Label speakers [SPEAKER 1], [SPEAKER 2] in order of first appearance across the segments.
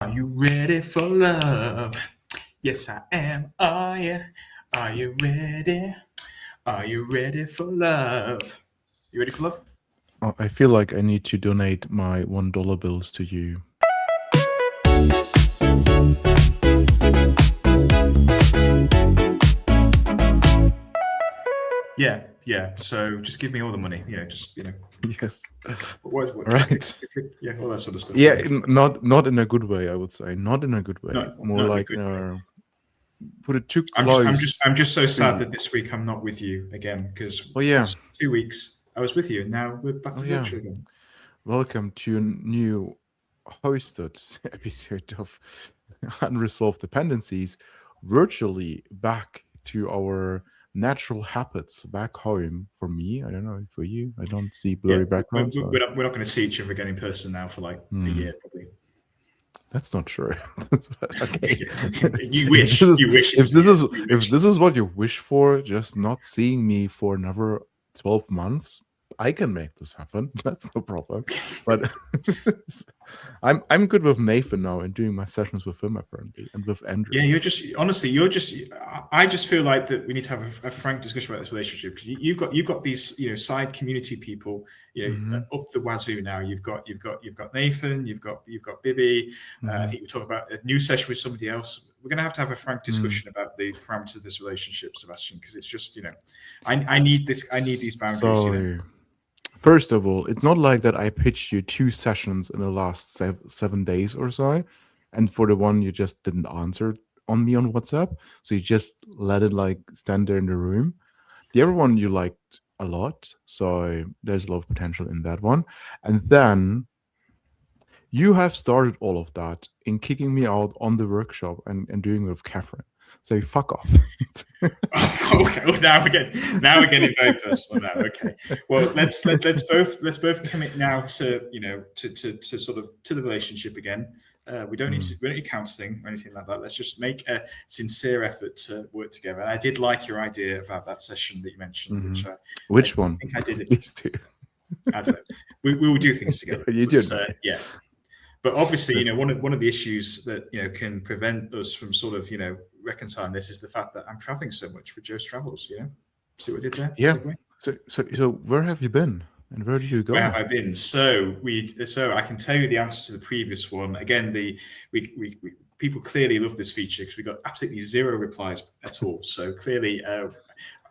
[SPEAKER 1] Are you ready for love? Yes, I am. Oh, yeah. Are you ready? Are you ready for love? You ready for love?
[SPEAKER 2] I feel like I need to donate my $1 bills to you.
[SPEAKER 1] Yeah, yeah. So just give me all the money. Just.
[SPEAKER 2] Yes.
[SPEAKER 1] What
[SPEAKER 2] Right.
[SPEAKER 1] yeah, all that sort of stuff.
[SPEAKER 2] Yeah,
[SPEAKER 1] Yeah.
[SPEAKER 2] not in a good way, I would say. Not in a good way. More
[SPEAKER 1] Not in a
[SPEAKER 2] like
[SPEAKER 1] good way.
[SPEAKER 2] put it too
[SPEAKER 1] I'm
[SPEAKER 2] close
[SPEAKER 1] just so
[SPEAKER 2] to
[SPEAKER 1] sad
[SPEAKER 2] you.
[SPEAKER 1] that this week I'm not with you again because
[SPEAKER 2] Oh yeah.
[SPEAKER 1] last 2 weeks I was with you and now we're back
[SPEAKER 2] Oh
[SPEAKER 1] to
[SPEAKER 2] yeah.
[SPEAKER 1] virtual again.
[SPEAKER 2] Welcome to a new hosted episode of Unresolved Dependencies, virtually back to our natural habits back home. For me, I don't know, for you, I don't see
[SPEAKER 1] Yeah,
[SPEAKER 2] blurry backgrounds. So
[SPEAKER 1] we're not going to see each other again in person now for like a
[SPEAKER 2] hmm,
[SPEAKER 1] year probably.
[SPEAKER 2] that's not true. Okay.
[SPEAKER 1] You wish. You wish it was a year. You
[SPEAKER 2] If
[SPEAKER 1] wish.
[SPEAKER 2] this is what you wish for, just not seeing me for another 12 months, I can make this happen. That's no problem. But I'm good with Nathan now and doing my sessions with him apparently and with Andrew.
[SPEAKER 1] Yeah, you're just honestly, you're just. I just feel like that we need to have a frank discussion about this relationship because you've got these side community people
[SPEAKER 2] Hmm.
[SPEAKER 1] up the wazoo now. You've got Nathan, you've got Bibby. I
[SPEAKER 2] Hmm.
[SPEAKER 1] think we talk about a new session with somebody else. We're going to have a frank
[SPEAKER 2] Mm.
[SPEAKER 1] discussion about the parameters of this relationship, Sebastian, because it's just I need this. I need these boundaries.
[SPEAKER 2] So, first of all, it's not like that I pitched you two sessions in the last 7 days or so, and for the one you just didn't answer on me on WhatsApp, so you just let it like stand there in the room. The other one you liked a lot, so there's a lot of potential in that one. And then you have started all of that in kicking me out on the workshop and doing it with Catherine. So fuck off.
[SPEAKER 1] Okay, well, now we're getting very personal now. Okay, well let's both commit now to to sort of to the relationship again. We don't need counselling or anything like that. Let's just make a sincere effort to work together. And I did like your idea about that session that you mentioned,
[SPEAKER 2] Hmm.
[SPEAKER 1] which I
[SPEAKER 2] Which one?
[SPEAKER 1] think I did it.
[SPEAKER 2] These two.
[SPEAKER 1] I don't know. We will do things together,
[SPEAKER 2] You
[SPEAKER 1] but
[SPEAKER 2] did. Okay.
[SPEAKER 1] yeah. But obviously, one of the issues that can prevent us from sort of reconciling this is the fact that I'm traveling so much with Joe's Travels. See what I did there?
[SPEAKER 2] Yeah.
[SPEAKER 1] Segue.
[SPEAKER 2] So where have you been and where did you
[SPEAKER 1] Where have
[SPEAKER 2] go?
[SPEAKER 1] I been? So I can tell you the answer to the previous one. Again, we people clearly love this feature because we got absolutely zero replies at all. So clearly,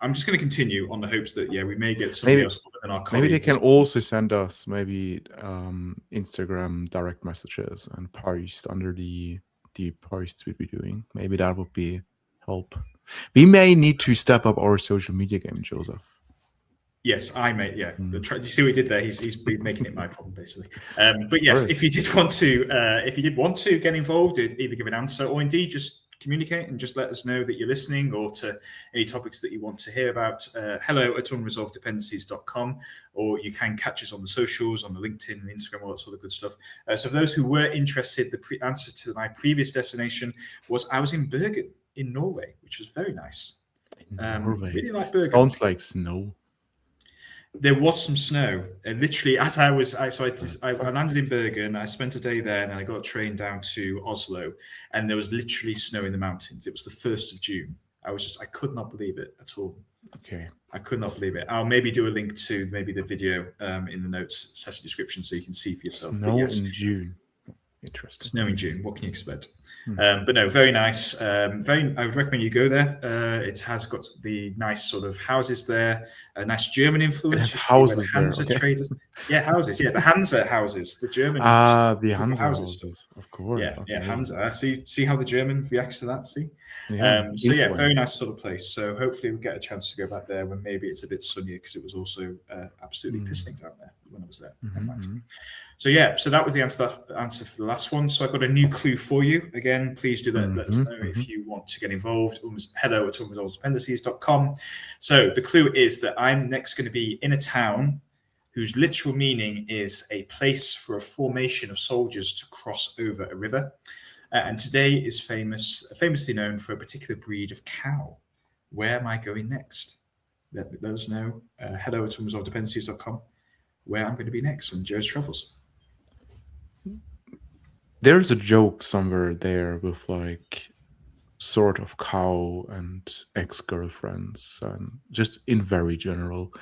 [SPEAKER 1] I'm just going to continue on the hopes that we may get somebody
[SPEAKER 2] Maybe
[SPEAKER 1] else other than our
[SPEAKER 2] maybe they
[SPEAKER 1] colleague.
[SPEAKER 2] can also send us maybe Instagram direct messages and post under the posts we'd be doing. Maybe that would be help. We may need to step up our social media game, Joseph.
[SPEAKER 1] Yes, I made. Yeah,
[SPEAKER 2] Mm.
[SPEAKER 1] you see what he did there? He's making it my problem basically. But
[SPEAKER 2] Of
[SPEAKER 1] yes,
[SPEAKER 2] course.
[SPEAKER 1] if you did want to get involved, either give an answer or indeed just communicate and just let us know that you're listening or to any topics that you want to hear about. Hello at unresolveddependencies.com, or you can catch us on the socials, on the LinkedIn and Instagram, all that sort of good stuff. So for those who were interested, the answer to my previous destination was I was in Bergen in Norway, which was very nice.
[SPEAKER 2] Norway.
[SPEAKER 1] Really like Bergen.
[SPEAKER 2] Sounds like snow.
[SPEAKER 1] There was some snow. And literally, as I was, I
[SPEAKER 2] Fuck.
[SPEAKER 1] landed in Bergen. I spent a day there, and then I got a train down to Oslo, and there was literally snow in the mountains. It was the 1st of June. I could not believe it at all.
[SPEAKER 2] Okay.
[SPEAKER 1] I could not believe it. I'll maybe do a link to maybe the video in the notes session description so you can see for yourself. But
[SPEAKER 2] Snow
[SPEAKER 1] yes,
[SPEAKER 2] in June. Interesting.
[SPEAKER 1] snow in June. What can you expect?
[SPEAKER 2] Hmm.
[SPEAKER 1] But no, very nice. I would recommend you go there. It has got the nice sort of houses there, a nice German
[SPEAKER 2] It
[SPEAKER 1] influence,
[SPEAKER 2] has
[SPEAKER 1] used to be where the
[SPEAKER 2] houses there,
[SPEAKER 1] Hansa
[SPEAKER 2] okay?
[SPEAKER 1] traders. Yeah, houses. Yeah, the Hansa houses, the German
[SPEAKER 2] Ah, the
[SPEAKER 1] beautiful
[SPEAKER 2] Hansa
[SPEAKER 1] houses stuff.
[SPEAKER 2] houses, of course.
[SPEAKER 1] Yeah,
[SPEAKER 2] Okay.
[SPEAKER 1] Hansa. See how the German reacts to that. See.
[SPEAKER 2] Yeah,
[SPEAKER 1] So yeah, very
[SPEAKER 2] influence.
[SPEAKER 1] nice sort of place. So hopefully we'll get a chance to go back there when maybe it's a bit sunnier because it was also absolutely
[SPEAKER 2] Mm.
[SPEAKER 1] pissing down there when I was there. Never mind.
[SPEAKER 2] Mm-hmm.
[SPEAKER 1] So yeah, so that was the answer for the last one. So I've got a new clue for you. Again, please do let us
[SPEAKER 2] Mm-hmm.
[SPEAKER 1] know
[SPEAKER 2] Mm-hmm.
[SPEAKER 1] if you want to get involved. Hello at unresolveddependencies.com. So the clue is that I'm next going to be in a town whose literal meaning is a place for a formation of soldiers to cross over a river. And today is famously known for a particular breed of cow. Where am I going next? Let us know. Hello at unresolveddependencies.com where I'm going to be next on Joe's Travels.
[SPEAKER 2] there's a joke somewhere there with like sort of cow and ex-girlfriends and just in very general.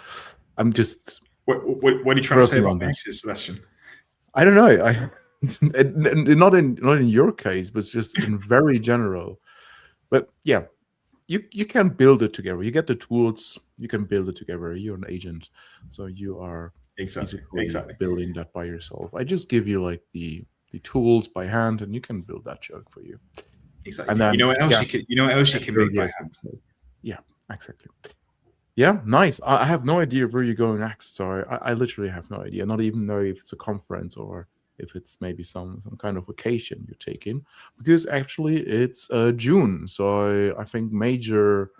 [SPEAKER 2] I'm just
[SPEAKER 1] What are you trying to say
[SPEAKER 2] working
[SPEAKER 1] about
[SPEAKER 2] on
[SPEAKER 1] my
[SPEAKER 2] that.
[SPEAKER 1] exes, Sebastian?
[SPEAKER 2] I don't know. I not in your case, but just in very general. But yeah, you can build it together. You get the tools, you can build it together. You're an agent, so you are
[SPEAKER 1] Exactly,
[SPEAKER 2] basically
[SPEAKER 1] exactly,
[SPEAKER 2] building that by yourself. I just give you like the tools by hand, and you can build that joke for you.
[SPEAKER 1] exactly.
[SPEAKER 2] And
[SPEAKER 1] You
[SPEAKER 2] then
[SPEAKER 1] know what else
[SPEAKER 2] yeah,
[SPEAKER 1] you can? You know what else you
[SPEAKER 2] get
[SPEAKER 1] can
[SPEAKER 2] your
[SPEAKER 1] make by
[SPEAKER 2] ideas on
[SPEAKER 1] hand?
[SPEAKER 2] the plate. Yeah, exactly. Yeah, nice. I have no idea where you're going next. So I literally have no idea. Not even know if it's a conference or if it's maybe some kind of vacation you're taking. Because actually it's June, so I think major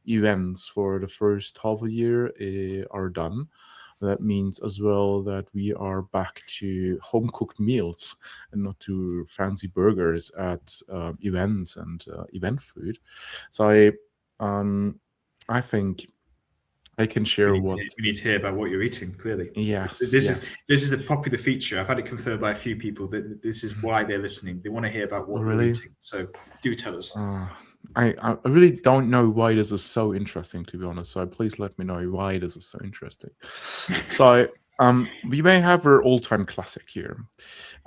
[SPEAKER 2] events for the first half a year are done. That means as well that we are back to home cooked meals and not to fancy burgers at events and event food. So um, I think I can share what.
[SPEAKER 1] We need to hear about what you're eating. Clearly,
[SPEAKER 2] Yes, yes.
[SPEAKER 1] this is a popular feature. I've had it confirmed by a few people that this is why they're listening. They want to hear about
[SPEAKER 2] Oh,
[SPEAKER 1] what you're
[SPEAKER 2] really?
[SPEAKER 1] eating. So do tell us.
[SPEAKER 2] Uh, I really don't know why this is so interesting, to be honest. So please let me know why this is so interesting. So we may have our all-time classic here.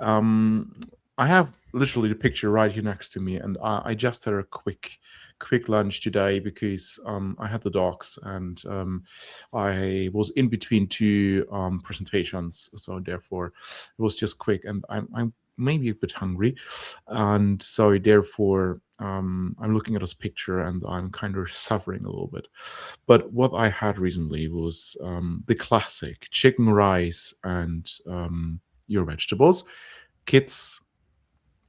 [SPEAKER 2] Um, I have literally the picture right here next to me, and I just had a quick lunch today because I had the dogs and I was in between two presentations, so therefore it was just quick, and I'm maybe a bit hungry, and so therefore I'm looking at this picture and I'm kind of suffering a little bit. But what I had recently was the classic chicken rice and your vegetables. Kids,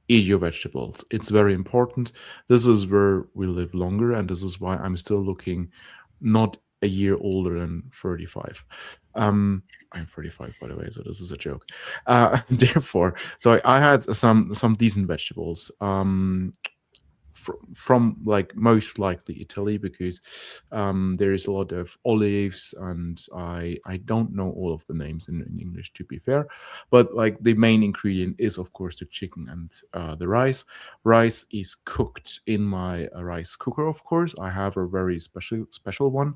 [SPEAKER 2] eat your vegetables. It's very important. This is where we live longer, and this is why I'm still looking not a year older than 35. I'm 35, by the way, so this is a joke. Therefore, so I had some decent vegetables. From like most likely Italy because there is a lot of olives and I don't know all of the names in English to be fair, but like the main ingredient is of course the chicken and the rice. Rice is cooked in my rice cooker. Of course, I have a very special one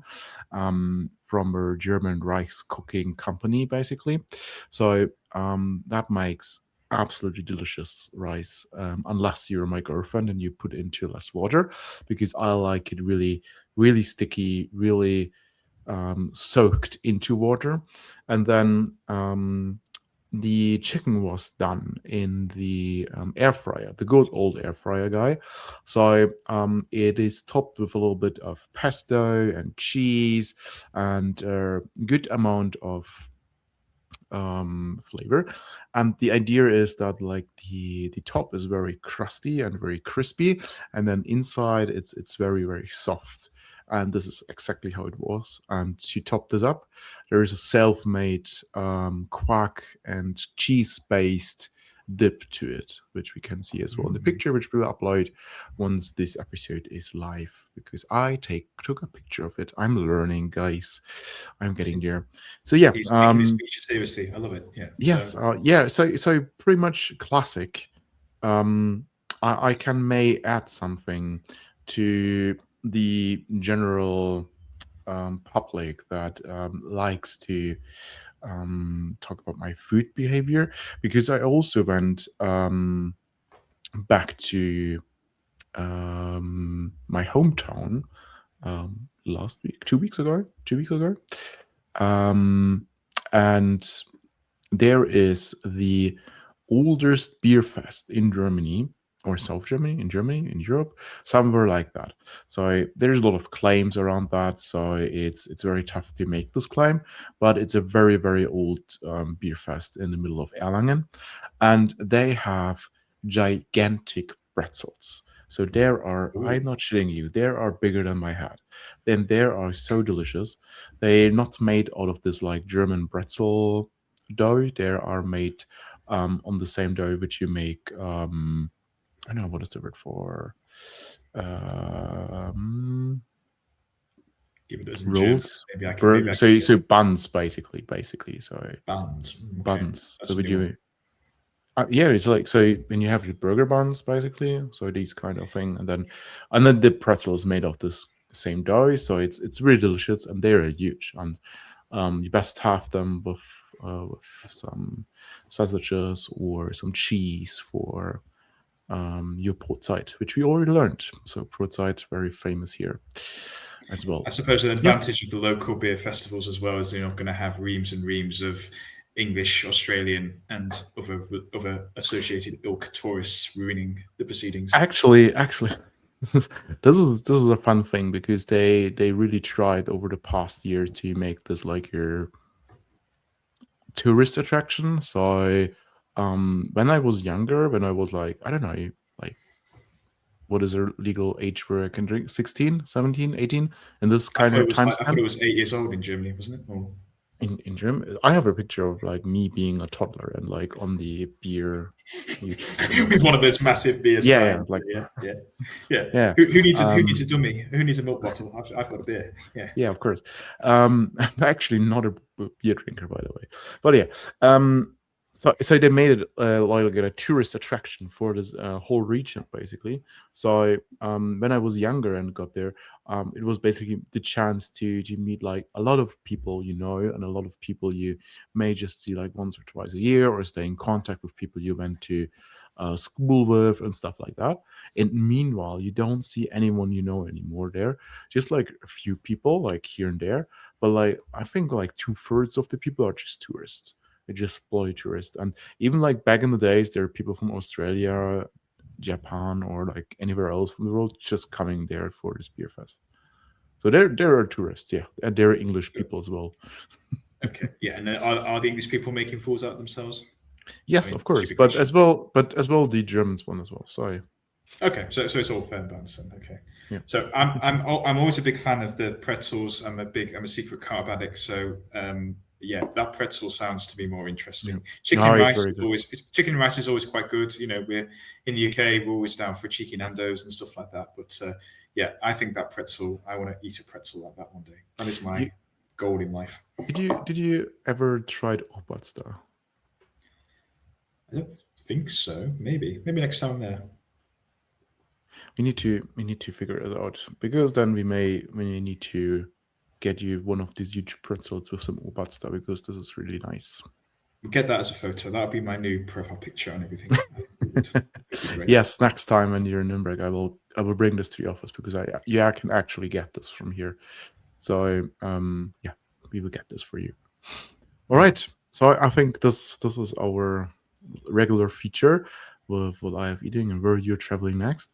[SPEAKER 2] from a German rice cooking company basically. So that makes absolutely delicious rice, unless you're my girlfriend and you put into less water, because I like it really sticky, really soaked into water. And then the chicken was done in the air fryer, the good old air fryer guy. So it is topped with a little bit of pesto and cheese and a good amount of flavor. And the idea is that like the top is very crusty and very crispy, and then inside it's very soft. And this is exactly how it was. And to top this up, there is a self-made quark and cheese-based dip to it, which we can see as well in the picture, which we'll upload once this episode is live. Because I took a picture of it. I'm learning, guys. I'm getting there. So yeah,
[SPEAKER 1] He's taking his feature seriously. I love it. Yeah. So
[SPEAKER 2] yes, yeah. So pretty much classic. Um, I can may add something to the general public that likes to talk about my food behavior, because I also went back to my hometown last week, 2 weeks ago, 2 weeks ago, um, and there is the oldest beer fest in Germany or South Germany, in Germany, in Europe, somewhere like that. So there's a lot of claims around that. So it's very tough to make this claim, but it's a very old beer fest in the middle of Erlangen, and they have gigantic pretzels. So there are, I'm
[SPEAKER 1] ooh,
[SPEAKER 2] not shitting you, there are bigger than my head. Then there are so delicious. They're not made out of this like German pretzel dough. They are made on the same dough which you make. I don't know what is the word for um,
[SPEAKER 1] given those in German,
[SPEAKER 2] rolls.
[SPEAKER 1] maybe I can
[SPEAKER 2] So
[SPEAKER 1] guess it.
[SPEAKER 2] buns basically. So
[SPEAKER 1] Bands. Okay,
[SPEAKER 2] buns. So
[SPEAKER 1] that's a
[SPEAKER 2] would
[SPEAKER 1] new one.
[SPEAKER 2] you? Yeah, it's like, so when you have your burger buns, basically, so these kind of thing, and then the pretzel is made of this same dough, so it's really delicious, and they're huge, and you best have them with some sausages or some cheese for your brotzeit, which we already learned. So brotzeit, very famous here as well.
[SPEAKER 1] I suppose an
[SPEAKER 2] Yeah,
[SPEAKER 1] advantage of the local beer festivals as well is you're not going to have reams and reams of English, Australian, and other associated ilk tourists ruining the proceedings.
[SPEAKER 2] actually, this is a fun thing because they really tried over the past year to make this like your tourist attraction. So when I was younger, when I was like, I don't know, like what is a legal age where I can drink, 16, 17, 18, in this kind of time
[SPEAKER 1] I thought
[SPEAKER 2] span?
[SPEAKER 1] it was 8 years old in Germany, wasn't it? Or
[SPEAKER 2] In Germany, I have a picture of like me being a toddler and like on the beer utensil.
[SPEAKER 1] with one of those massive beer
[SPEAKER 2] Yeah, yeah,
[SPEAKER 1] steins.
[SPEAKER 2] like
[SPEAKER 1] Yeah, yeah, yeah.
[SPEAKER 2] yeah.
[SPEAKER 1] Who needs a dummy? Who needs a milk bottle? I've got a beer. Yeah.
[SPEAKER 2] Yeah, of course. I'm actually not a beer drinker, by the way. But yeah, so they made it like a tourist attraction for this whole region, basically. So when I was younger and got there, it was basically the chance to meet like a lot of people you know, and a lot of people you may just see like once or twice a year, or stay in contact with people you went to school with and stuff like that. And meanwhile, you don't see anyone you know anymore there, just like a few people like here and there, but like I think like 2/3 of the people are just tourists. They're just bloody tourists. And even like back in the days, there are people from Australia, Japan, or like anywhere else from the world just coming there for this beer fest. So there are tourists, yeah, and there are English people as well.
[SPEAKER 1] Okay. Yeah. And are the English people making fools out of themselves? I
[SPEAKER 2] Yes,
[SPEAKER 1] mean,
[SPEAKER 2] of course,
[SPEAKER 1] stupid question.
[SPEAKER 2] but as well the Germans one as well. So
[SPEAKER 1] Okay, so it's all fair and balanced then. Okay,
[SPEAKER 2] yeah,
[SPEAKER 1] so I'm always a big fan of the pretzels. I'm a secret carb addict. So yeah, that pretzel sounds to be more
[SPEAKER 2] yeah.
[SPEAKER 1] interesting.
[SPEAKER 2] No, it's very good.
[SPEAKER 1] Chicken and rice is always quite good. You know, we're in the UK, we're always down for cheeky Nando's and stuff like that. But yeah, I think that pretzel. I want to eat a pretzel like that one day. That is
[SPEAKER 2] You,
[SPEAKER 1] my goal in life.
[SPEAKER 2] did you ever tried Obatsta?
[SPEAKER 1] I don't think so. Maybe next time there.
[SPEAKER 2] We need to figure it out, because then we need to get you one of these huge pretzels with some Obatsta, because this is really nice.
[SPEAKER 1] We'll get that as a photo. That'll be my new profile picture and everything. I think it would be great.
[SPEAKER 2] Yes, next time when you're in Nuremberg, I will bring this to the office, because I can actually get this from here. So yeah, we will get this for you. All right. So I think this is our regular feature with what I have eating and where you're traveling next.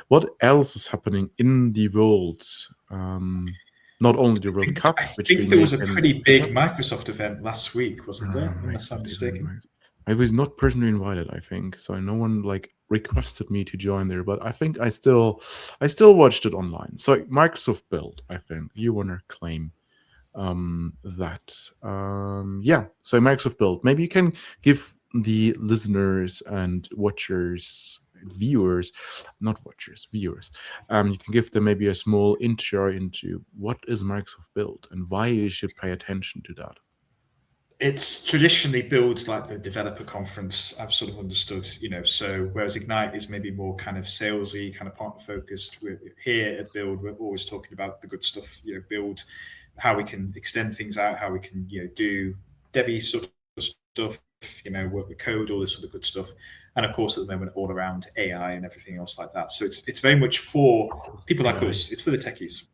[SPEAKER 2] What else is happening in the world? Not only the World Cup,
[SPEAKER 1] I
[SPEAKER 2] which
[SPEAKER 1] think
[SPEAKER 2] we
[SPEAKER 1] there
[SPEAKER 2] may
[SPEAKER 1] was a
[SPEAKER 2] can
[SPEAKER 1] pretty
[SPEAKER 2] pick
[SPEAKER 1] big
[SPEAKER 2] up.
[SPEAKER 1] Microsoft event last week, wasn't there? Unless I'm
[SPEAKER 2] Microsoft event,
[SPEAKER 1] mistaken.
[SPEAKER 2] right. I was not personally invited, I think, so no one like requested me to join there. But I think I still watched it online. So Microsoft Build, I think you want to claim that. Yeah, so Microsoft Build. Maybe you can give the listeners and watchers, viewers, not watchers, viewers. You can give them maybe a small intro into what is Microsoft Build and why you should pay attention to that.
[SPEAKER 1] It's traditionally builds like the developer conference. I've sort of understood, So whereas Ignite is maybe more kind of salesy, kind of partner focused. We're here at Build. We're always talking about the good stuff. Build how we can extend things out, how we can do devy sort of stuff. Work with code, all this sort of good stuff, and of course at the moment all around AI and everything else like that. So it's very much for people like
[SPEAKER 2] AI.
[SPEAKER 1] us. It's for the techies.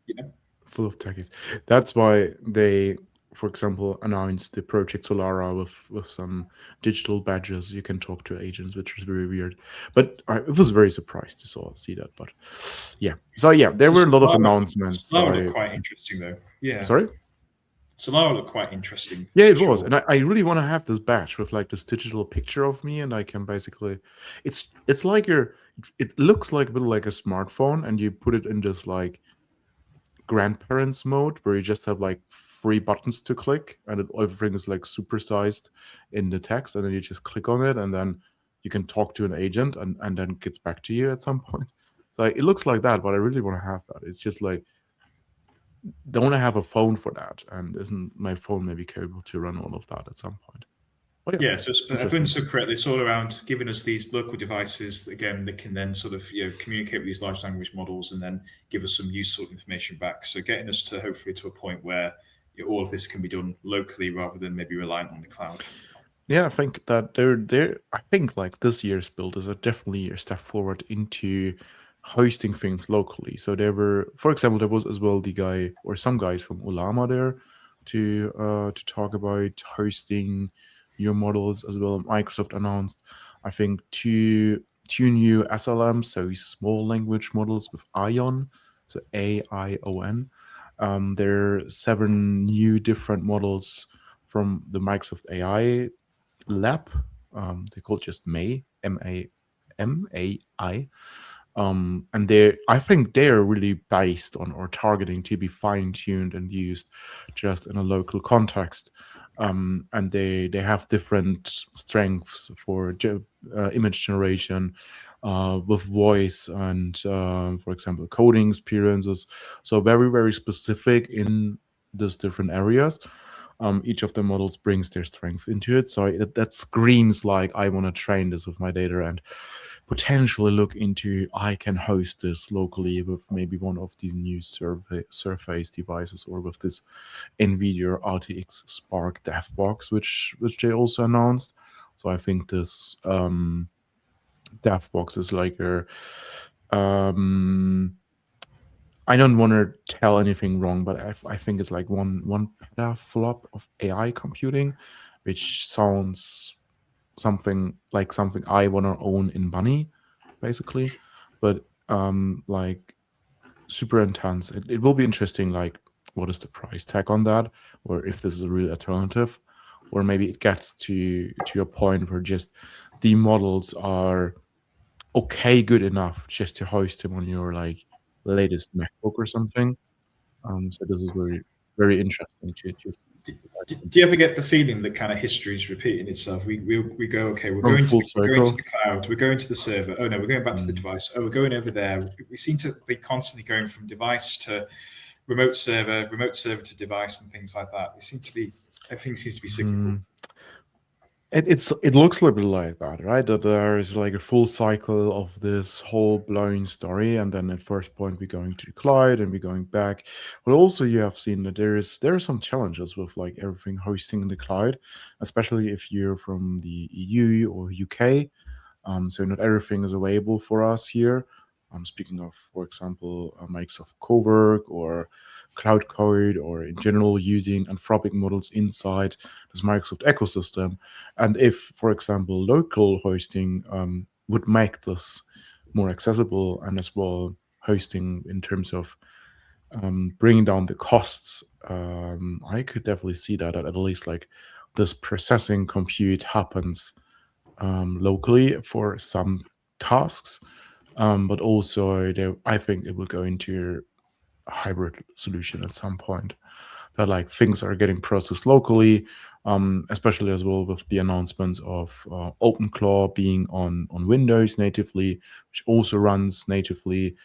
[SPEAKER 2] Full of techies. That's why they, for example, announced the Project Solara with some digital badges. You can talk to agents, which is very weird. But I was very surprised to see that. But yeah, so yeah, there
[SPEAKER 1] So
[SPEAKER 2] were a lot of announcements. So
[SPEAKER 1] Solara looked quite interesting though. Yeah,
[SPEAKER 2] sorry.
[SPEAKER 1] Solara looked quite interesting
[SPEAKER 2] Yeah,
[SPEAKER 1] for
[SPEAKER 2] it was,
[SPEAKER 1] sure.
[SPEAKER 2] and I really want to have this badge with like this digital picture of me, and I can basically, it's like it looks like a bit like a smartphone, and you put it in this like grandparents mode where you just have like three buttons to click, and everything is like supersized in the text, and then you just click on it, and then you can talk to an agent, and then it gets back to you at some point. So it looks like that, but I really want to have that. It's just like, don't I have a phone for that, and isn't my phone maybe capable to run all of that at some point? Oh yeah,
[SPEAKER 1] Yeah, so if I
[SPEAKER 2] interesting.
[SPEAKER 1] understood correctly, it's all around giving us these local devices again that can then sort of communicate with these large language models and then give us some useful information back. So getting us to hopefully to a point where all of this can be done locally rather than maybe reliant on the cloud.
[SPEAKER 2] Yeah, I think that they're I think like this year's build is a definitely a step forward into hosting things locally. So there were, for example, there was as well the guy or some guys from Ulama there to talk about hosting your models as well. Microsoft announced, I think, two new SLMs, so small language models with Ion, so AION. There are 7 new different models from the Microsoft AI lab. They call it just MAI. And I think they're really based on or targeting to be fine tuned and used just in a local context. And they have different strengths for image generation, with voice and, for example, coding experiences. So very, very specific in these different areas. Each of the models brings their strength into it. So that screams like I want to train this with my data and potentially look into I can host this locally with maybe one of these new Surface devices or with this NVIDIA RTX Spark dev box, which they also announced. So I think this dev box is like a I don't want to tell anything wrong, but I think it's like one petaflop of AI computing, which sounds something I want to own in money, basically. But like super intense. It will be interesting. Like, what is the price tag on that, or if this is a real alternative, or maybe it gets to a point where just the models are okay, good enough just to host them on your like latest MacBook or something. So this is very interesting to see.
[SPEAKER 1] Do you ever get the feeling that kind of history is repeating itself? We go, okay,
[SPEAKER 2] From full
[SPEAKER 1] we're going to
[SPEAKER 2] circle.
[SPEAKER 1] the cloud, we're going to the server. Oh no, we're going back to the
[SPEAKER 2] Mm.
[SPEAKER 1] device. Oh, we're going over there. We seem to be constantly going from device to remote server to device, and things like that. We seem to be everything seems to be cyclical.
[SPEAKER 2] Mm. It looks a little bit like that, right? That there is like a full cycle of this whole blown story, and then at first point we're going to the cloud and we're going back. But also you have seen that there are some challenges with like everything hosting in the cloud, especially if you're from the EU or UK. So not everything is available for us here. Speaking of, for example, Microsoft Cowork or Cloud Code, or in general using Anthropic models inside this Microsoft ecosystem. And if, for example, local hosting would make this more accessible, and as well hosting in terms of bringing down the costs, I could definitely see that at least like this processing compute happens locally for some tasks, but also I think it will go into a hybrid solution at some point. That like things are getting processed locally, especially as well with the announcements of OpenClaw being on Windows natively, which also runs natively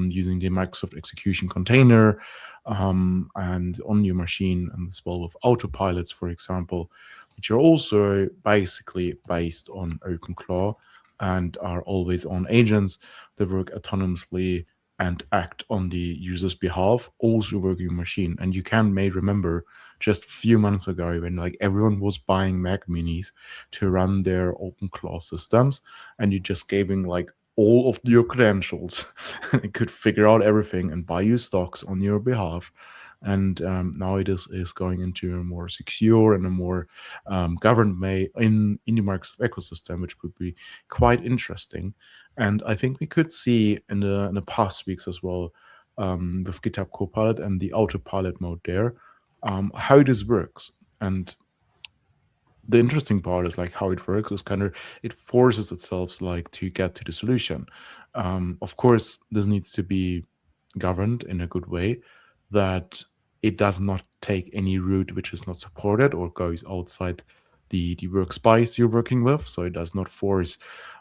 [SPEAKER 2] using the Microsoft execution container, and on your machine, and as well with autopilots, for example, which are also basically based on OpenClaw and are always on agents that work autonomously and act on the user's behalf, also work your machine. And you may remember just a few months ago when like everyone was buying Mac Minis to run their OpenClaw systems, and you just giving like all of your credentials, and it could figure out everything and buy you stocks on your behalf. And now it is going into a more secure and a more governed way in the Microsoft ecosystem, which would be quite interesting. And I think we could see in the past weeks as well, with GitHub Copilot and the autopilot mode there, how this works. And the interesting part is like how it works is kind of it forces itself like to get to the solution. Of course, this needs to be governed in a good way, that it does not take any route which is not supported or goes outside the workspace you're working with. So it does not force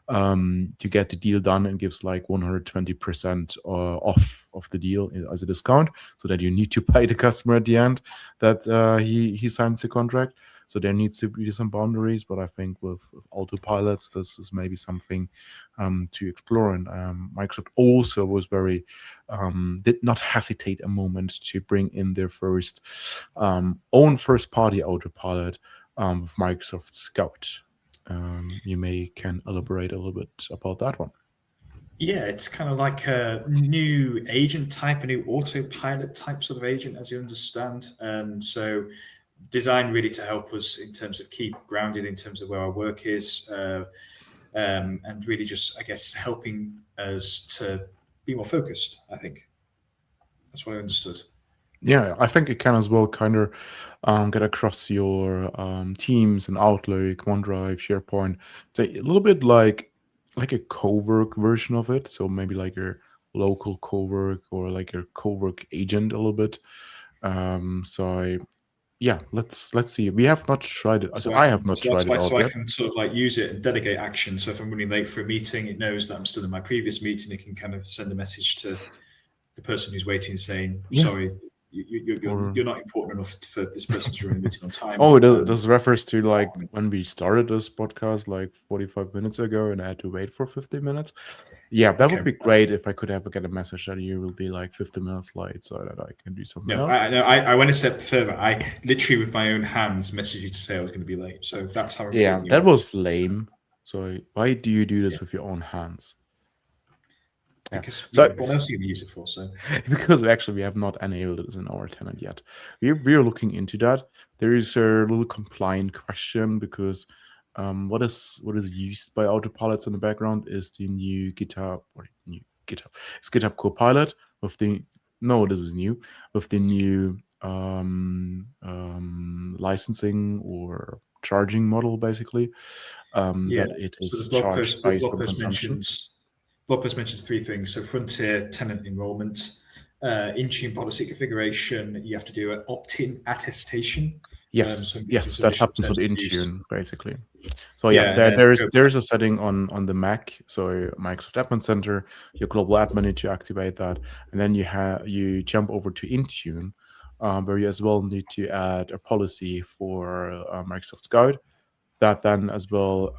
[SPEAKER 2] to get the deal done and gives like 120% off of the deal as a discount, so that you need to pay the customer at the end that he signs the contract. So there needs to be some boundaries, but I think with autopilots, this is maybe something to explore. And Microsoft also was very did not hesitate a moment to bring in their first own first-party autopilot with Microsoft Scout. You may can elaborate a little bit about that one.
[SPEAKER 1] Yeah, it's kind of like a new agent type, a new autopilot type sort of agent, as you understand. So designed really to help us in terms of keep grounded in terms of where our work is, and really just, I guess, helping us to be more focused. I think that's what I understood.
[SPEAKER 2] Yeah, I think it can as well kind of get across your Teams and Outlook, OneDrive, SharePoint. So a little bit like a co-work version of it. So maybe like your local co-work or like your co-work agent a little bit. Yeah, let's see. We have not tried it. So I have not
[SPEAKER 1] So that's
[SPEAKER 2] tried it
[SPEAKER 1] like
[SPEAKER 2] out
[SPEAKER 1] so I
[SPEAKER 2] yet.
[SPEAKER 1] can sort of like use it and delegate action. So if I'm running late for a meeting, it knows that I'm still in my previous meeting. It can kind of send a message to the person who's waiting, saying,
[SPEAKER 2] Yeah.
[SPEAKER 1] "Sorry,
[SPEAKER 2] Or
[SPEAKER 1] you're not important enough for this person to run a meeting on time."
[SPEAKER 2] oh, this refers to like when we started this podcast like 45 minutes ago and I had to wait for 50 minutes. Yeah, that would
[SPEAKER 1] Okay.
[SPEAKER 2] be great if I could ever get a message that you will be like 50 minutes late so that I can do something
[SPEAKER 1] No,
[SPEAKER 2] else.
[SPEAKER 1] I went a step further. I literally, with my own hands, messaged you to say I was going to be late. So that's how
[SPEAKER 2] Yeah,
[SPEAKER 1] important you
[SPEAKER 2] that
[SPEAKER 1] are.
[SPEAKER 2] was lame. So why do you do this
[SPEAKER 1] Yeah.
[SPEAKER 2] with your own hands? Yeah.
[SPEAKER 1] Because
[SPEAKER 2] So
[SPEAKER 1] what else are you going to use it for? So
[SPEAKER 2] because actually we have not enabled this in our tenant yet. We are looking into that. There is a little compliant question because what is used by autopilots in the background is the new GitHub or new GitHub. It's GitHub Copilot with the no, this is new with the new licensing or charging model basically.
[SPEAKER 1] yeah.
[SPEAKER 2] That it
[SPEAKER 1] So
[SPEAKER 2] is charged
[SPEAKER 1] the
[SPEAKER 2] based
[SPEAKER 1] blog
[SPEAKER 2] on
[SPEAKER 1] post
[SPEAKER 2] consumption.
[SPEAKER 1] mentions three things. So Frontier tenant enrollment, in-tune policy configuration. You have to do an opt-in attestation. So it gives you
[SPEAKER 2] Yes,
[SPEAKER 1] some
[SPEAKER 2] that
[SPEAKER 1] additional
[SPEAKER 2] happens
[SPEAKER 1] terms
[SPEAKER 2] with
[SPEAKER 1] of use.
[SPEAKER 2] Intune basically. So yeah,
[SPEAKER 1] Yeah, and
[SPEAKER 2] there,
[SPEAKER 1] then
[SPEAKER 2] there's
[SPEAKER 1] go
[SPEAKER 2] there's a setting on the Mac. So Microsoft Admin Center, your global admin need to activate that, and then you jump over to Intune, where you as well need to add a policy for Microsoft Scout. That then as well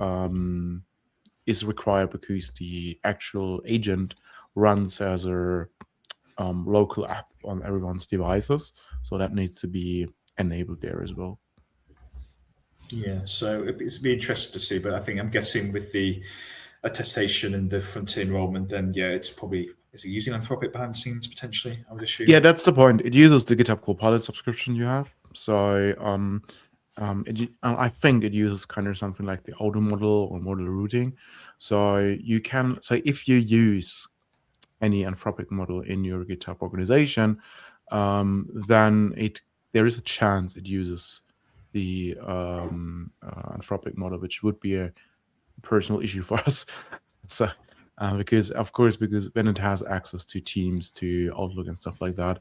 [SPEAKER 2] is required because the actual agent runs as a local app on everyone's devices. So that needs to be enabled there as well.
[SPEAKER 1] Yeah, so it'd be interesting to see, but I think I'm guessing with the attestation and the frontier enrollment, then yeah, it's probably is it using Anthropic behind the scenes potentially? I would
[SPEAKER 2] Yeah,
[SPEAKER 1] assume.
[SPEAKER 2] that's the point. It uses the GitHub Copilot subscription you have. So I think it uses kind of something like the auto model or model routing. So you can say if you use any Anthropic model in your GitHub organization, then there is a chance it uses the Anthropic model, which would be a personal issue for us. So because of course, because when it has access to Teams, to Outlook and stuff like that,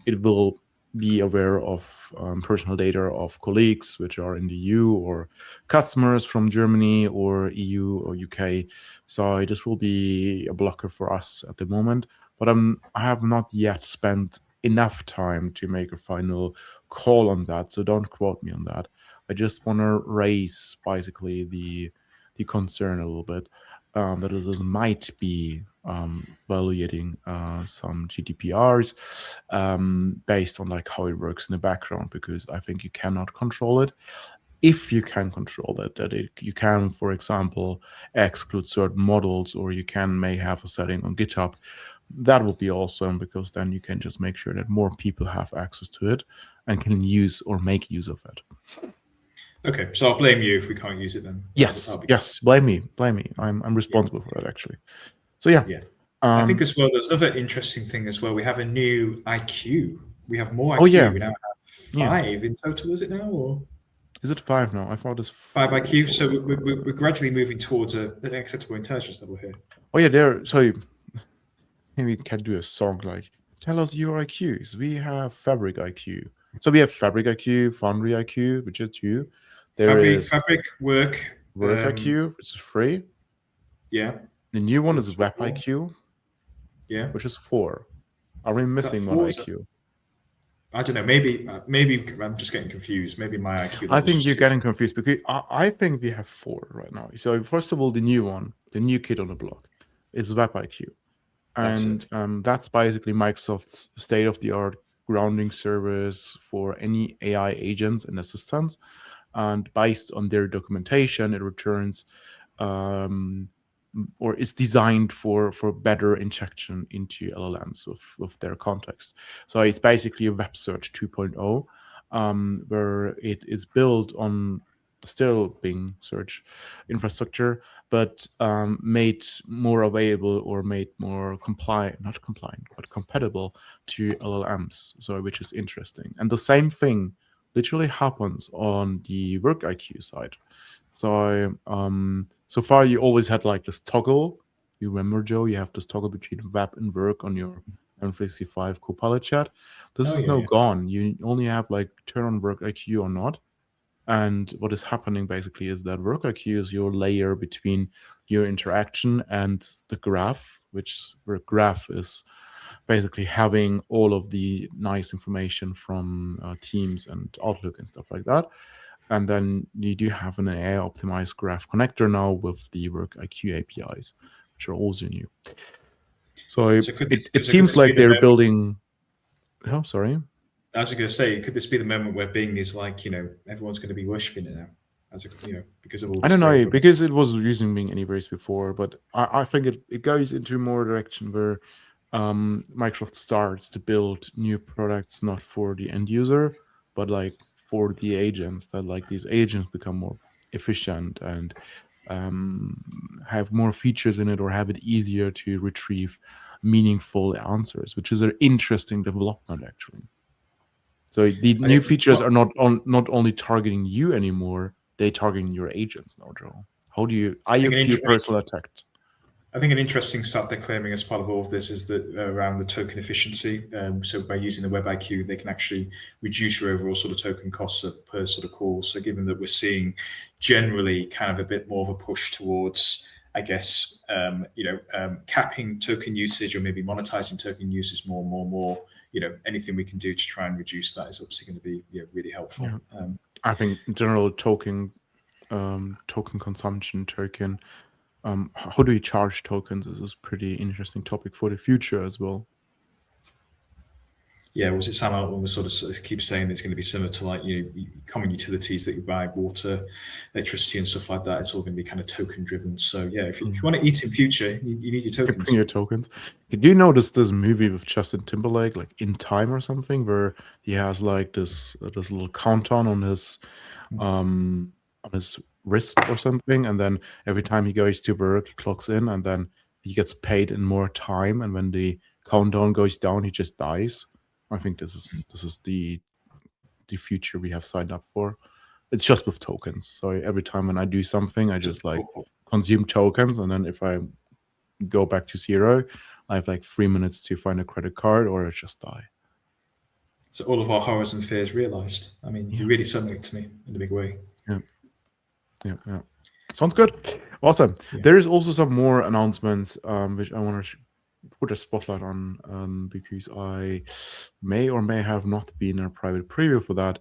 [SPEAKER 2] it will be aware of personal data of colleagues which are in the EU or customers from Germany or EU or UK. So this will be a blocker for us at the moment. But I have not yet spent enough time to make a final call on that. So don't quote me on that. I just want to raise basically the concern a little bit that it might be violating some GDPRs based on like how it works in the background, because I think you cannot control it. If you can control it, you can, for example, exclude certain models, or you may have a setting on GitHub. That would be awesome, because then you can just make sure that more people have access to it and can use or make use of it.
[SPEAKER 1] Okay, so I'll blame you if we can't use it then.
[SPEAKER 2] Yes,
[SPEAKER 1] That'll be
[SPEAKER 2] yes, blame me. I'm
[SPEAKER 1] yeah,
[SPEAKER 2] responsible for that actually. So yeah,
[SPEAKER 1] yeah. I think
[SPEAKER 2] um,
[SPEAKER 1] as well, there's another interesting thing as well. We have a new IQ. We have more
[SPEAKER 2] oh
[SPEAKER 1] IQ.
[SPEAKER 2] yeah,
[SPEAKER 1] We now have
[SPEAKER 2] yeah.
[SPEAKER 1] five in total. Is it now or
[SPEAKER 2] Is it 5 now? I thought it's
[SPEAKER 1] five IQ? So
[SPEAKER 2] four.
[SPEAKER 1] we're gradually moving towards an acceptable intelligence level here.
[SPEAKER 2] Oh yeah, there. So maybe we can do a song like "Tell us your IQs." We have Fabric IQ. So we have Fabric IQ, Foundry IQ, which are two. There is
[SPEAKER 1] Fabric work.
[SPEAKER 2] Work IQ, which is free.
[SPEAKER 1] Yeah.
[SPEAKER 2] The new one is
[SPEAKER 1] That's
[SPEAKER 2] Web
[SPEAKER 1] four.
[SPEAKER 2] IQ,
[SPEAKER 1] Yeah.
[SPEAKER 2] which is 4. Are we
[SPEAKER 1] Is that
[SPEAKER 2] missing one
[SPEAKER 1] four? Is that
[SPEAKER 2] IQ?
[SPEAKER 1] I don't know. Maybe I'm just getting confused. Maybe my IQ
[SPEAKER 2] I
[SPEAKER 1] level's
[SPEAKER 2] think
[SPEAKER 1] just
[SPEAKER 2] you're
[SPEAKER 1] too.
[SPEAKER 2] getting confused because I think we have 4 right now. So first of all, the new one, the new kid on the block, is WebIQ,
[SPEAKER 1] That's
[SPEAKER 2] and
[SPEAKER 1] it.
[SPEAKER 2] that's basically Microsoft's state-of-the-art grounding service for any AI agents and assistants. And based on their documentation, it returns um, or is designed for better injection into LLMs with their context. So it's basically a web search 2.0, where it is built on still Bing search infrastructure, but made more available or made more not compliant, but compatible to LLMs. So which is interesting. And the same thing literally happens on the work IQ side. So so far you always had like this toggle. You remember, Joe? You have this toggle between web and work on your M365 Copilot chat. This
[SPEAKER 1] Oh
[SPEAKER 2] is
[SPEAKER 1] yeah,
[SPEAKER 2] now
[SPEAKER 1] yeah.
[SPEAKER 2] gone. You only have like turn on work IQ or not. And what is happening basically is that work IQ is your layer between your interaction and the graph, which where graph is basically having all of the nice information from Teams and Outlook and stuff like that. And then you do have an AI optimized graph connector now with the Work IQ APIs, which are also new. So it
[SPEAKER 1] Could
[SPEAKER 2] seems
[SPEAKER 1] this be
[SPEAKER 2] like
[SPEAKER 1] the
[SPEAKER 2] they're
[SPEAKER 1] moment?
[SPEAKER 2] building. Oh, sorry.
[SPEAKER 1] I was going to say, could this be the moment where Bing is like, everyone's going to be worshipping it now, because of all
[SPEAKER 2] I
[SPEAKER 1] this
[SPEAKER 2] don't know
[SPEAKER 1] great.
[SPEAKER 2] because it was using Bing anyways before, but I think it goes into more direction where Microsoft starts to build new products not for the end user, but like for the agents. That like these agents become more efficient and have more features in it, or have it easier to retrieve meaningful answers, which is an interesting development actually. So the
[SPEAKER 1] I
[SPEAKER 2] new
[SPEAKER 1] think,
[SPEAKER 2] features are not only targeting you anymore; they targeting your agents now, Joe. How do you
[SPEAKER 1] I
[SPEAKER 2] I
[SPEAKER 1] think
[SPEAKER 2] feel personally attacked?
[SPEAKER 1] I think an interesting stat they're claiming as part of all of this is that around the token efficiency. So by using the Web IQ, they can actually reduce your overall sort of token costs per sort of call. So given that we're seeing generally kind of a bit more of a push towards, I guess, capping token usage or maybe monetizing token usage more and more and more, anything we can do to try and reduce that is obviously going to be really helpful.
[SPEAKER 2] Yeah, I think in general token consumption, token how do you charge tokens is a pretty interesting topic for the future as well.
[SPEAKER 1] Yeah, was it Sam Altman was sort of keeps saying it's going to be similar to like common utilities that you buy, water, electricity, and stuff like that. It's all going to be kind of token driven. So yeah, if you want to eat in future, you need your
[SPEAKER 2] You bring
[SPEAKER 1] tokens.
[SPEAKER 2] your tokens. Did you notice this movie with Justin Timberlake, like In Time or something, where he has like this little countdown on his wrist or something, and then every time he goes to work, he clocks in, and then he gets paid in more time, and when the countdown goes down, he just dies. I think this is the future we have signed up for. It's just with tokens. So every time when I do something, I
[SPEAKER 1] So,
[SPEAKER 2] just like consume tokens, and then if I go back to zero, I have like 3 minutes to find a credit card, or I just die.
[SPEAKER 1] so all of our horrors and fears realised. I mean,
[SPEAKER 2] Yeah,
[SPEAKER 1] you really summoned it to me in a big way.
[SPEAKER 2] yeah, yeah. Sounds good. Awesome.
[SPEAKER 1] Yeah.
[SPEAKER 2] There is also some more announcements, which I want to put a spotlight on, because I may or may have not been in a private preview for that,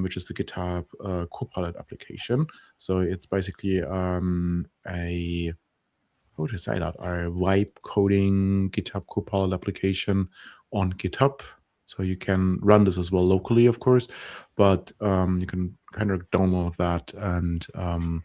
[SPEAKER 2] which is the GitHub Copilot application. So it's basically a how would I say that? A vibe coding GitHub Copilot application on GitHub. So you can run this as well locally, of course, but you can kind of download that and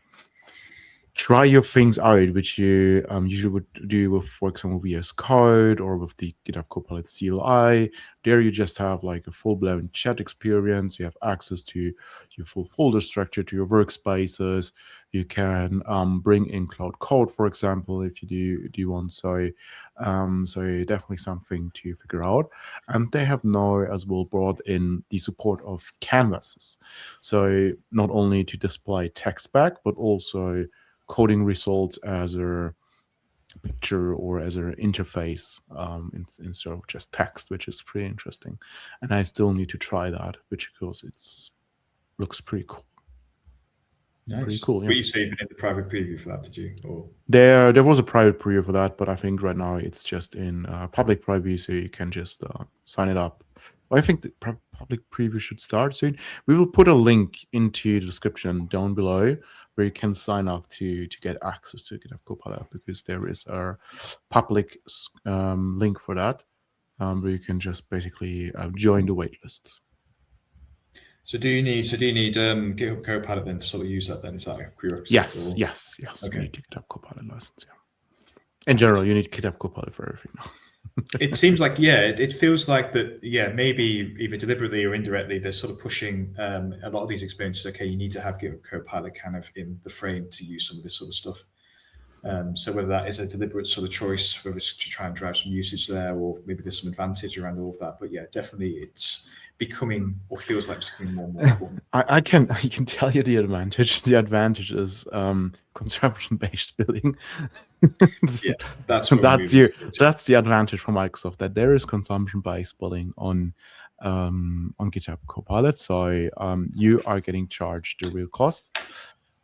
[SPEAKER 2] try your things out, which you usually would do with, for example, VS Code or with the GitHub Copilot CLI. There, you just have like a full-blown chat experience. You have access to your full folder structure, to your workspaces. You can bring in Cloud Code, for example, if you do want so. So definitely something to figure out. And they have now as well brought in the support of canvases. So not only to display text back, but also coding results as a picture or as an interface instead of just text, which is pretty interesting. And I still need to try that, which because it's looks pretty cool. Pretty
[SPEAKER 1] Nice.
[SPEAKER 2] cool, yeah.
[SPEAKER 1] But you say you've been in the private preview for that, did you? Or
[SPEAKER 2] There was a private preview for that, but I think right now it's just in public preview, so you can just sign it up I think the public preview should start soon. We will put a link into the description down below where you can sign up to get access to GitHub Copilot, because there is a public link for that, where you can just basically join the waitlist.
[SPEAKER 1] So do you need GitHub Copilot then to sort of use that? Then is that a prerequisite?
[SPEAKER 2] Yes.
[SPEAKER 1] Okay.
[SPEAKER 2] You need a GitHub Copilot license. Yeah. In general, you need GitHub Copilot for everything now.
[SPEAKER 1] It seems like, it feels like that, maybe either deliberately or indirectly, they're sort of pushing a lot of these experiences. Okay, you need to have GitHub Copilot kind of in the frame to use some of this sort of stuff. So whether that is a deliberate sort of choice, whether it's to try and drive some usage there, or maybe there's some advantage around all of that. But yeah, definitely it's becoming, or feels like it's becoming more and more important.
[SPEAKER 2] I can tell you the advantage. The advantage is consumption-based billing. that's the advantage for Microsoft, that there is consumption-based billing on GitHub Copilot. So you are getting charged the real cost.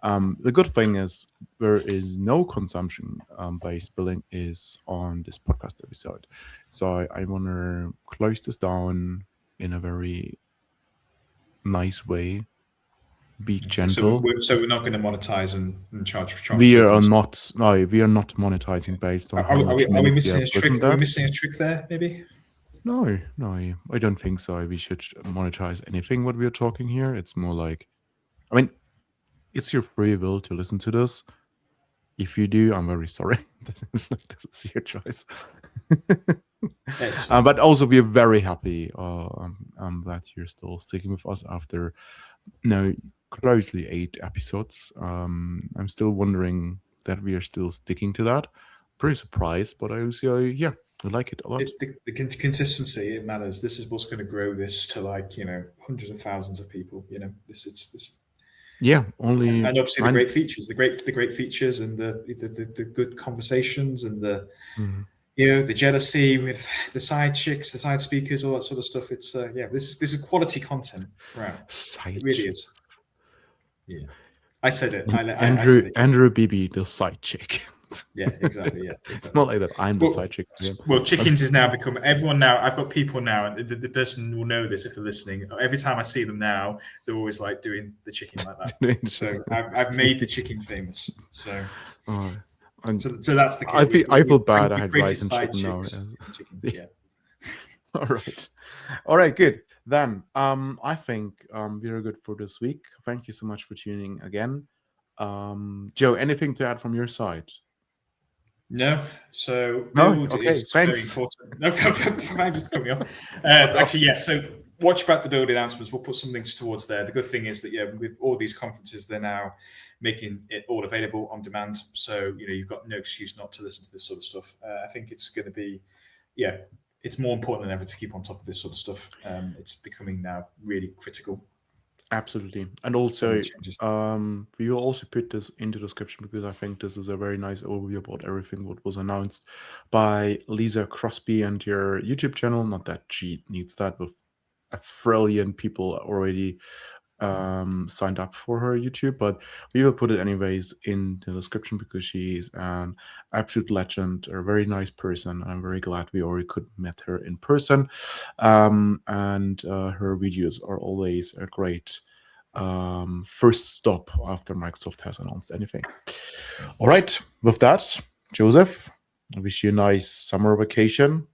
[SPEAKER 2] The good thing is there is no consumption-based billing is on this podcast episode. So I want to close this down in a very nice way. Be gentle.
[SPEAKER 1] So we're not going to monetize and charge.
[SPEAKER 2] We are not. No, we are not monetizing based on.
[SPEAKER 1] Are we missing a trick? Are we missing a trick there? Maybe.
[SPEAKER 2] No, I don't think so. We should monetize anything what we are talking here. It's more like, I mean, it's your free will to listen to this. If you do, I'm very sorry. This is your choice. But also, we are very happy that you're still sticking with us after closely 8 episodes. I'm still wondering that we are still sticking to that. Pretty surprised, but I also, I like it a lot.
[SPEAKER 1] The consistency, it matters. This is what's going to grow this to hundreds of thousands of people. This.
[SPEAKER 2] Yeah, only
[SPEAKER 1] and obviously the great features, the great features, and the good conversations, and the the jealousy with the side chicks, the side speakers, all that sort of stuff. It's this is quality content throughout. It really is. Yeah, I said it. I said it.
[SPEAKER 2] Andrew Beebe, the side chick.
[SPEAKER 1] Yeah, exactly. Yeah, exactly.
[SPEAKER 2] It's not like that. I'm the side chick.
[SPEAKER 1] Well, chickens has now become everyone now. I've got people now, and the person will know this if they're listening. Every time I see them now, they're always like doing the chicken like that. So I've made the chicken famous. So that's the case.
[SPEAKER 2] I feel bad. I had rice and chicken now.
[SPEAKER 1] Yeah.
[SPEAKER 2] All right, good. Then I think we're good for this week. Thank you so much for tuning again. Joe, anything to add from your side?
[SPEAKER 1] No. So build is very important. No, just cut me off. Actually, yes. So watch back the build announcements. We'll put some links towards there. The good thing is that with all these conferences, they're now making it all available on demand. So you've got no excuse not to listen to this sort of stuff. I think it's going to be, it's more important than ever to keep on top of this sort of stuff. It's becoming now really critical.
[SPEAKER 2] Absolutely. And also, we will also put this into the description because I think this is a very nice overview about everything what was announced by Lisa Crosby and your YouTube channel. Not that she needs that, with a trillion people already signed up for her YouTube, but we will put it anyways in the description because she is an absolute legend, a very nice person. I'm very glad we already could meet her in person, and her videos are always a great first stop after Microsoft has announced anything. All right, with that, Joseph, I wish you a nice summer vacation.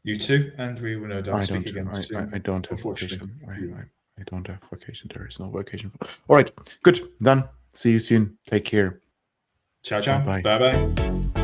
[SPEAKER 1] You too, and we will no doubt speak again soon.
[SPEAKER 2] I don't have vacation. I don't have vacation. There is no vacation. All right, good. Then see you soon. Take care.
[SPEAKER 1] Ciao, ciao. Bye bye.